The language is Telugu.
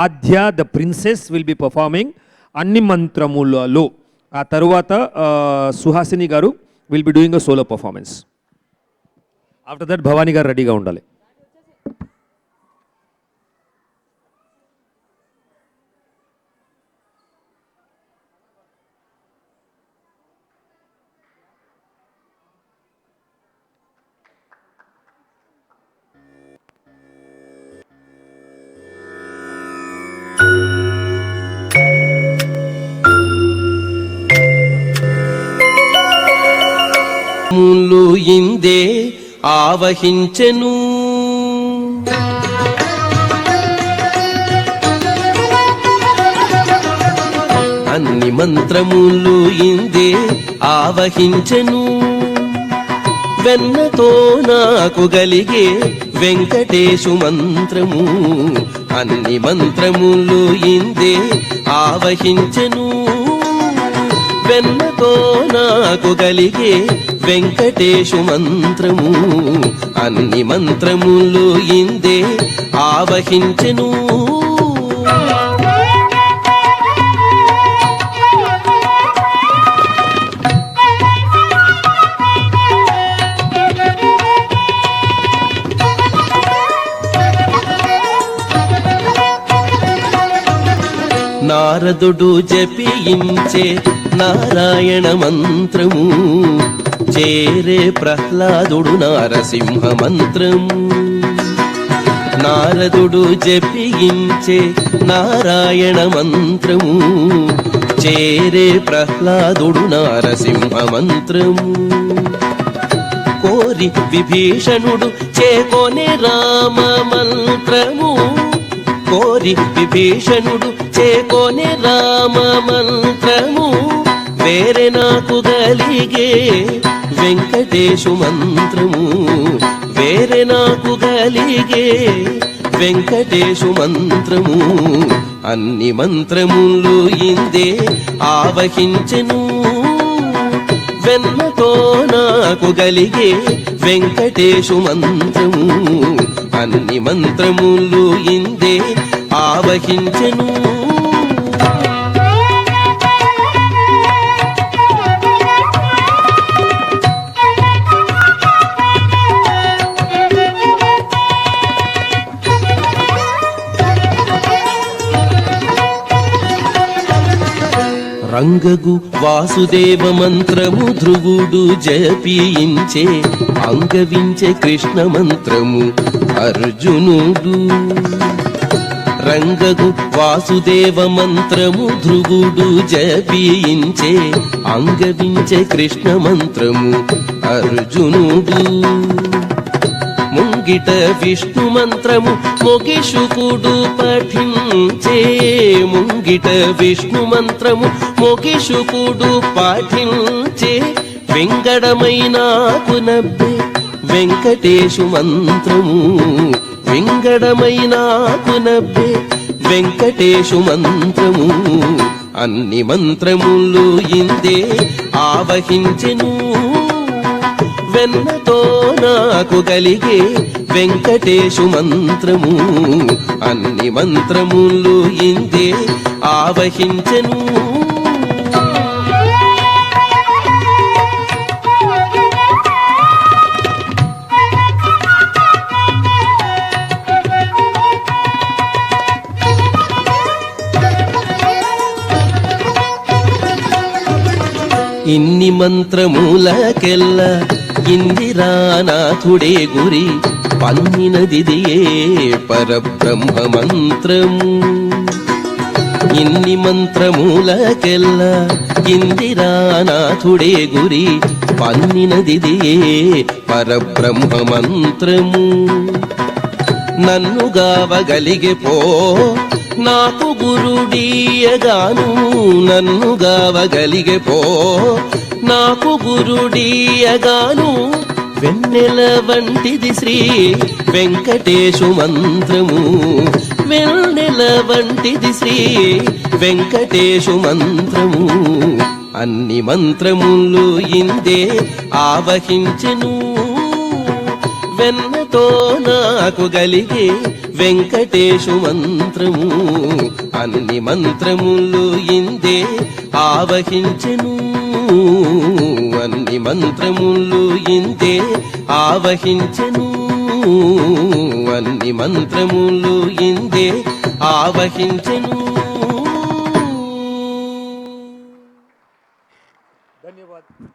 Aadya the princess will be performing అన్ని మంత్రములలో. ఆ తరువాత సుహాసిని గారు will be doing a solo performance. After that Bhavani గారు రెడీగా ఉండాలి. ములు ఇందే ఆవహించెను అన్ని మంత్రములు ఇందే ఆవహించెను వెన్నతో నాకు గలిగే వెంకటేశు మంత్రము అన్ని మంత్రములు ఇందే ఆవహించెను వెన్నతో నాకు గలిగే వెంకటేశు మంత్రము అన్ని మంత్రములు ఇందే ఆవహించెను నారదుడు జపించే నారాయణ మంత్రము చేరే ప్రహ్లాదుడు నారసింహ మంత్రము నారదుడు జపించే నారాయణ మంత్రము చేరే ప్రహ్లాదుడు నారసింహ మంత్రము కోరి విభీషణుడు చేకొనే రామ మంత్రము కోరి విభీషణుడు చేకొనే రామ మంత్రము వేరే నాకు గలిగే వెంకటేశు మంత్రము వేరే నాకు గలిగే వెంకటేశు మంత్రము అన్ని మంత్రములు ఇందే ఆవహించెను వెన్నతో నాకు గలిగే వెంకటేశు మంత్రము అన్ని మంత్రములు ఇందే ఆవహించెను రంగగు వాసుదేవ మంత్రము ధ్రువుడు జపించే అంగవించే కృష్ణ మంత్రము అర్జునుడు రంగగు వాసుదేవ మంత్రము ధ్రువుడు జపించే అంగవించే కృష్ణ మంత్రము అర్జునుడు ముంగిట విష్ణు మంత్రము మొగిషుకుడు పఠించే ముంగిట విష్ణు మంత్రము మొగిషుకుడు పాఠించే వెంగడమైనాకు నబ్బే వెంకటేశు మంత్రము వెంగడమైనాకు నబ్బే వెంకటేశు మంత్రము అన్ని మంత్రములు ఇందే ఆవహించెను వెన్నతో నాకు గలిగే వెంకటేశు మంత్రము అన్ని మంత్రములు ఇందే ఆవహించెను ఇన్ని మంత్రములకెల్ల ఇందిరానాథుడే గురి పన్నినదిదియే పరబ్రహ్మ మంత్రము ఇన్ని మంత్రములకెల్ల ఇందిరానాథుడే గురి పన్నినదిదియే పరబ్రహ్మ మంత్రము నన్ను గావగలిగే పో నాకు గురుడీయగాను నన్ను గావగలిగే పో నాకు గురుడీయగాను వెన్నెల వంటిది శ్రీ వెంకటేశు మంత్రము వెన్నెల వంటిది శ్రీ వెంకటేశు మంత్రము అన్ని మంత్రములు ఇందే ఆవహించెను వెన్నతో నాకు గలిగే వెంకటేశు మంత్రము అన్ని మంత్రములు ఇందే ఆవహించెను అన్ని మంత్రములు ఇందే ఆవహించెను అన్ని మంత్రములు ఇందే ఆవహించెను. ధన్యవాదాలు.